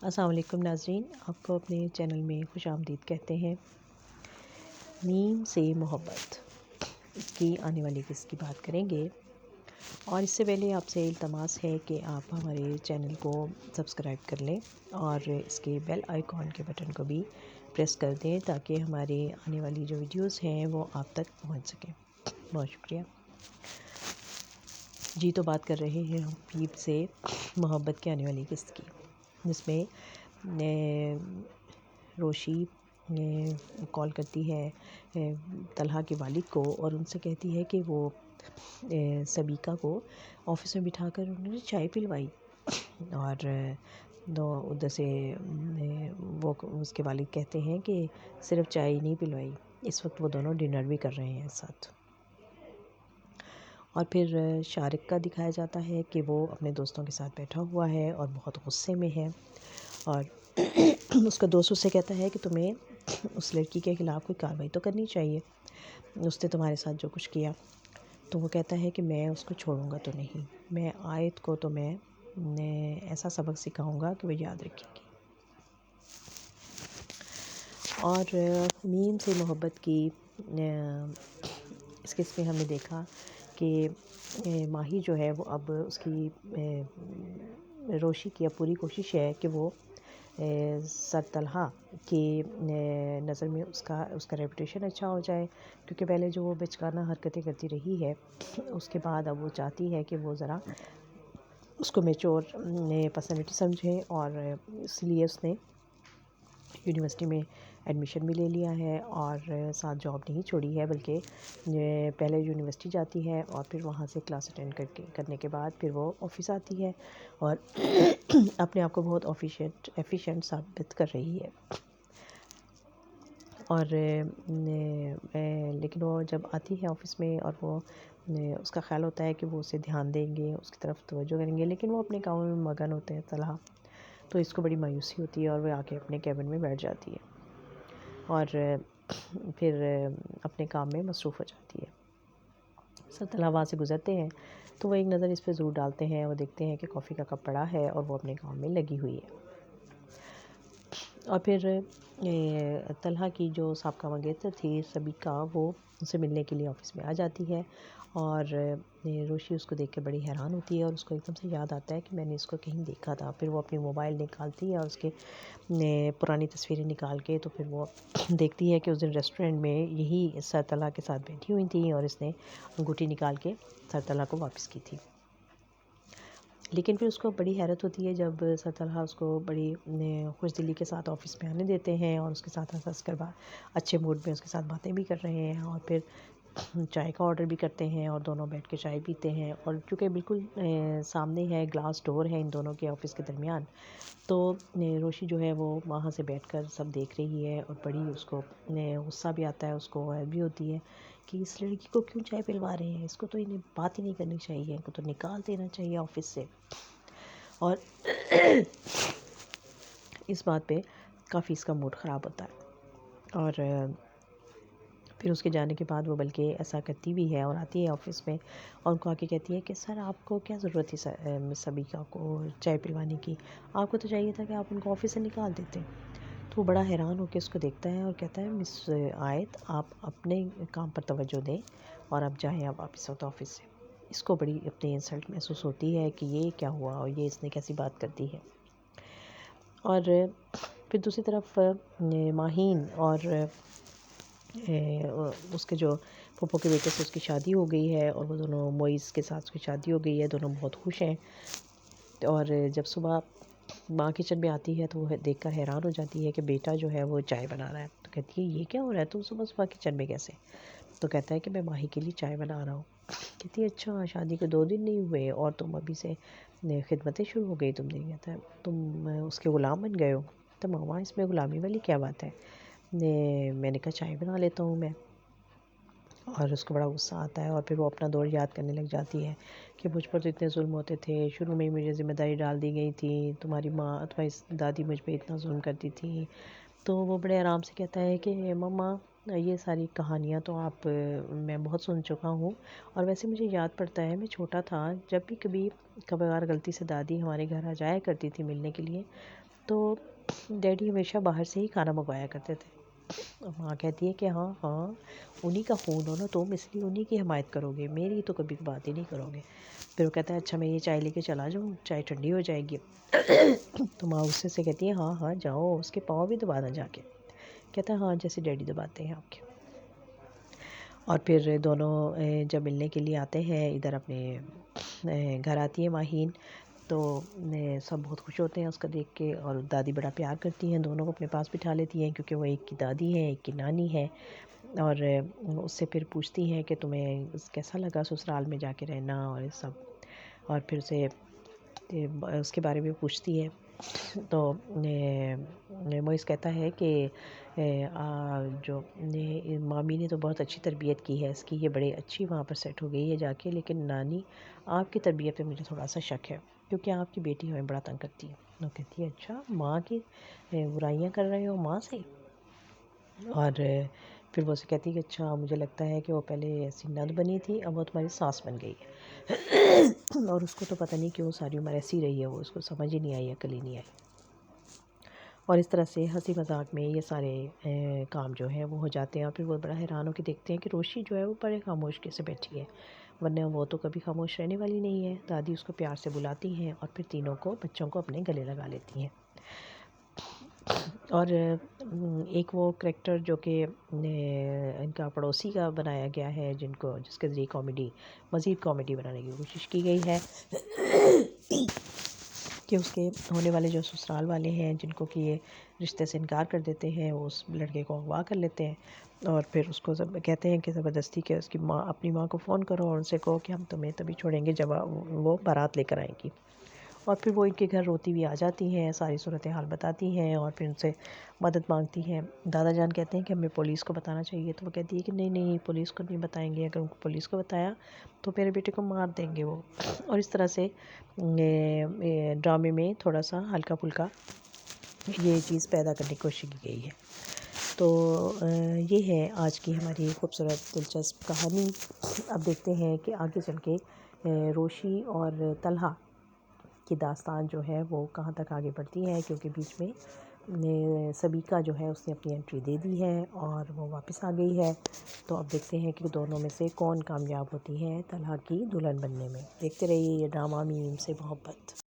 السلام علیکم ناظرین، آپ کو اپنے چینل میں خوش آمدید کہتے ہیں۔ نیم سے محبت اس کی آنے والی قسط کی بات کریں گے، اور اس سے پہلے آپ سے التماس ہے کہ آپ ہمارے چینل کو سبسکرائب کر لیں اور اس کے بیل آئیکن کے بٹن کو بھی پریس کر دیں تاکہ ہمارے آنے والی جو ویڈیوز ہیں وہ آپ تک پہنچ سکیں۔ بہت شکریہ جی۔ تو بات کر رہے ہیں ہم نیم سے محبت کے آنے والی قسط کی، جس میں روشی کال کرتی ہے طلحہ کے والد کو اور ان سے کہتی ہے کہ وہ سبیکہ کو آفس میں بٹھا کر انہوں نے چائے پلوائی، اور ادھر سے وہ اس کے والد کہتے ہیں کہ صرف چائے نہیں پلوائی، اس وقت وہ دونوں ڈنر بھی کر رہے ہیں ساتھ۔ اور پھر شارق کا دکھایا جاتا ہے کہ وہ اپنے دوستوں کے ساتھ بیٹھا ہوا ہے اور بہت غصے میں ہے، اور اس کا دوست اس سے کہتا ہے کہ تمہیں اس لڑکی کے خلاف کوئی کارروائی تو کرنی چاہیے، اس نے تمہارے ساتھ جو کچھ کیا۔ تو وہ کہتا ہے کہ میں اس کو چھوڑوں گا تو نہیں، میں آیت کو تو میں ایسا سبق سکھاؤں گا کہ وہ یاد رکھے گی۔ اور نیم سے محبت کی اس قسط میں ہم نے دیکھا کہ ماہی جو ہے وہ اب اس کی روشی کی اب پوری کوشش ہے کہ وہ سر طلحہ کی نظر میں اس کا ریپوٹیشن اچھا ہو جائے، کیونکہ پہلے جو وہ بچگانہ حرکتیں کرتی رہی ہے اس کے بعد اب وہ چاہتی ہے کہ وہ ذرا اس کو میچور پرسنالٹی سمجھے، اور اس لیے اس نے یونیورسٹی میں ایڈمیشن بھی لے لیا ہے اور ساتھ جاب نہیں چھوڑی ہے، بلکہ پہلے یونیورسٹی جاتی ہے اور پھر وہاں سے کلاس اٹینڈ کرنے کے بعد پھر وہ آفس آتی ہے اور اپنے آپ کو بہت ایفیشینٹ ثابت کر رہی ہے۔ اور لیکن وہ جب آتی ہے آفس میں اور وہ اس کا خیال ہوتا ہے کہ وہ اسے دھیان دیں گے، اس کی طرف توجہ کریں گے، لیکن وہ اپنے کاموں میں مگن ہوتے ہیں طلحہ، تو اس کو بڑی مایوسی ہوتی ہے اور وہ آ کے اپنے کیبن میں بیٹھ جاتی ہے اور پھر اپنے کام میں مصروف ہو جاتی ہے۔ سر طلحہ وہاں سے گزرتے ہیں تو وہ ایک نظر اس پہ ضرور ڈالتے ہیں، وہ دیکھتے ہیں کہ کافی کا کپ پڑا ہے اور وہ اپنے کام میں لگی ہوئی ہے۔ اور پھر طلحہ کی جو سابقہ منگیتر تھی سبیکہ، وہ ان سے ملنے کے لیے آفس میں آ جاتی ہے، اور روشی اس کو دیکھ کے بڑی حیران ہوتی ہے اور اس کو ایک دم سے یاد آتا ہے کہ میں نے اس کو کہیں دیکھا تھا۔ پھر وہ اپنی موبائل نکالتی ہے اور اس کے پرانی تصویریں نکال کے تو پھر وہ دیکھتی ہے کہ اس دن ریسٹورنٹ میں یہی سر طلحہ کے ساتھ بیٹھی ہوئی تھیں اور اس نے انگوٹھی نکال کے سر طلحہ کو واپس کی تھی۔ لیکن پھر اس کو بڑی حیرت ہوتی ہے جب سر طلحہ اس کو بڑی خوش دلی کے ساتھ آفس میں آنے دیتے ہیں اور اس کے ساتھ ہنس کر اچھے موڈ میں اس کے ساتھ باتیں بھی کر رہے ہیں، اور پھر چائے کا آرڈر بھی کرتے ہیں اور دونوں بیٹھ کے چائے پیتے ہیں، اور چونکہ بالکل سامنے ہے، گلاس ڈور ہے ان دونوں کے آفس کے درمیان، تو روشی جو ہے وہ وہاں سے بیٹھ کر سب دیکھ رہی ہے اور بڑی اس کو غصہ بھی آتا ہے، اس کو غیر بھی ہوتی ہے کہ اس لڑکی کو کیوں چائے پلوا رہے ہیں، اس کو تو انہیں بات ہی نہیں کرنی چاہیے، ان کو تو نکال دینا چاہیے آفس سے۔ اور اس بات پہ کافی اس کا موڈ خراب ہوتا ہے، اور پھر اس کے جانے کے بعد وہ بلکہ ایسا کرتی بھی ہے اور آتی ہے آفس میں اور ان کو آ کے کہتی ہے کہ سر آپ کو کیا ضرورت تھی مس سبیکہ کو چائے پلوانے کی، آپ کو تو چاہیے تھا کہ آپ ان کو آفس سے نکال دیتے۔ تو وہ بڑا حیران ہو کے اس کو دیکھتا ہے اور کہتا ہے مس آیت، آپ اپنے کام پر توجہ دیں اور اب جائیں آپ واپس آفس سے۔ اس کو بڑی اپنی انسلٹ محسوس ہوتی ہے کہ یہ کیا ہوا اور یہ اس نے کیسی بات کر دی ہے۔ اور پھر دوسری طرف ماہین اور اس کے جو پھوپھو کے بیٹے سے اس کی شادی ہو گئی ہے اور وہ دونوں معیز کے ساتھ اس کی شادی ہو گئی ہے، دونوں بہت خوش ہیں، اور جب صبح ماں کچن میں آتی ہے تو وہ دیکھ کر حیران ہو جاتی ہے کہ بیٹا جو ہے وہ چائے بنا رہا ہے، تو کہتی ہے یہ کیا ہو رہا ہے، تم صبح صبح کچن میں کیسے؟ تو کہتا ہے کہ میں ماہی کے لیے چائے بنا رہا ہوں۔ کہتی ہے اچھا، شادی کو 2 دن نہیں ہوئے اور تم ابھی سے خدمتیں شروع ہو گئی، تم نے، کہتا ہے تم اس کے غلام بن گئے ہو؟ تو ماما اس میں غلامی والی کیا بات ہے، میں نے کہا چائے بنا لیتا ہوں میں۔ اور اس کو بڑا غصہ آتا ہے اور پھر وہ اپنا دور یاد کرنے لگ جاتی ہے کہ مجھ پر تو اتنے ظلم ہوتے تھے، شروع میں ہی مجھے ذمہ داری ڈال دی گئی تھی، تمہاری ماں تمہاری دادی مجھ پہ اتنا ظلم کرتی تھی۔ تو وہ بڑے آرام سے کہتا ہے کہ ماما یہ ساری کہانیاں تو میں بہت سن چکا ہوں، اور ویسے مجھے یاد پڑتا ہے میں چھوٹا تھا جب بھی کبھی کبھار غلطی سے دادی ہمارے گھر آ جایا کرتی تھی ملنے کے لیے، تو ڈیڈی ہمیشہ باہر سے ہی کھانا منگوایا کرتے تھے. ماں کہتی ہے کہ ہاں ہاں انہی کا خون ہو نا تم، اس لیے انہی کی حمایت کرو گے، میری تو کبھی بات ہی نہیں کرو گے. پھر وہ کہتا ہے اچھا میں یہ چائے لے کے چلا جاؤں، چائے ٹھنڈی ہو جائے گی. تو ماں غصے سے کہتی ہے ہاں ہاں جاؤ، اس کے پاؤں بھی دبانا جا کے. کہتا ہے ہاں جیسے ڈیڈی دباتے ہیں آپ کے. اور پھر دونوں جب ملنے کے لیے آتے ہیں ادھر اپنے گھر آتی ہے ماہین، تو سب بہت خوش ہوتے ہیں اس کا دیکھ کے، اور دادی بڑا پیار کرتی ہیں دونوں کو اپنے پاس بٹھا لیتی ہیں، کیونکہ وہ ایک کی دادی ہیں ایک کی نانی ہے. اور اس سے پھر پوچھتی ہیں کہ تمہیں کیسا لگا سسرال میں جا کے رہنا اور یہ سب، اور پھر اسے اس کے بارے میں پوچھتی ہے. تو موئز کہتا ہے کہ جو مامی نے تو بہت اچھی تربیت کی ہے اس کی، یہ بڑے اچھی وہاں پر سیٹ ہو گئی ہے جا کے، لیکن نانی آپ کی تربیت پہ مجھے تھوڑا سا شک ہے، کیونکہ آپ کی بیٹی ہمیں بڑا تنگ کرتی ہے. وہ کہتی ہے اچھا ماں کی برائیاں کر رہے ہو ماں سے. اور پھر وہ اسے کہتی ہے کہ اچھا مجھے لگتا ہے کہ وہ پہلے ایسی نند بنی تھی، اب وہ تمہاری ساس بن گئی ہے. اور اس کو تو پتہ نہیں کیوں ساری عمر ایسی رہی ہے، وہ اس کو سمجھ ہی نہیں آئی، عقل ہی نہیں آئی. اور اس طرح سے ہنسی مذاق میں یہ سارے کام جو ہیں وہ ہو جاتے ہیں. اور پھر وہ بڑا حیران ہو کے دیکھتے ہیں کہ روشی جو ہے وہ بڑے خاموش کیسے بیٹھی ہے، ورنہ وہ تو کبھی خاموش رہنے والی نہیں ہے. دادی اس کو پیار سے بلاتی ہیں اور پھر تینوں کو بچوں کو اپنے گلے لگا لیتی ہیں. اور ایک وہ کریکٹر جو کہ ان کا پڑوسی کا بنایا گیا ہے، جس کے ذریعے مزید کامیڈی بنانے کی کوشش کی گئی ہے، کہ اس کے ہونے والے جو سسرال والے ہیں جن کو کہ یہ رشتے سے انکار کر دیتے ہیں، وہ اس لڑکے کو اغوا کر لیتے ہیں. اور پھر اس کو کہتے ہیں کہ زبردستی کہ اس کی ماں اپنی ماں کو فون کرو اور ان سے کہو کہ ہم تمہیں تبھی چھوڑیں گے جب وہ بارات لے کر آئیں گی. اور پھر وہ ان کے گھر روتی ہوئی آ جاتی ہیں، ساری صورتحال بتاتی ہیں اور پھر ان سے مدد مانگتی ہیں. دادا جان کہتے ہیں کہ ہمیں پولیس کو بتانا چاہیے، تو وہ کہتی ہے کہ نہیں نہیں پولیس کو نہیں بتائیں گے، اگر ان کو پولیس کو بتایا تو میرے بیٹے کو مار دیں گے وہ. اور اس طرح سے ڈرامے میں تھوڑا سا ہلکا پھلکا یہ چیز پیدا کرنے کی کوشش کی گئی ہے. تو یہ ہے آج کی ہماری خوبصورت دلچسپ کہانی. اب دیکھتے ہیں کہ آگے چل کے روشی اور طلحہ کی داستان جو ہے وہ کہاں تک آگے بڑھتی ہے، کیونکہ بیچ میں سبیکا جو ہے اس نے اپنی انٹری دے دی ہے اور وہ واپس آ گئی ہے. تو اب دیکھتے ہیں کہ دونوں میں سے کون کامیاب ہوتی ہے طلحہ کی دلہن بننے میں. دیکھتے رہیے یہ ڈرامہ میم سے محبت.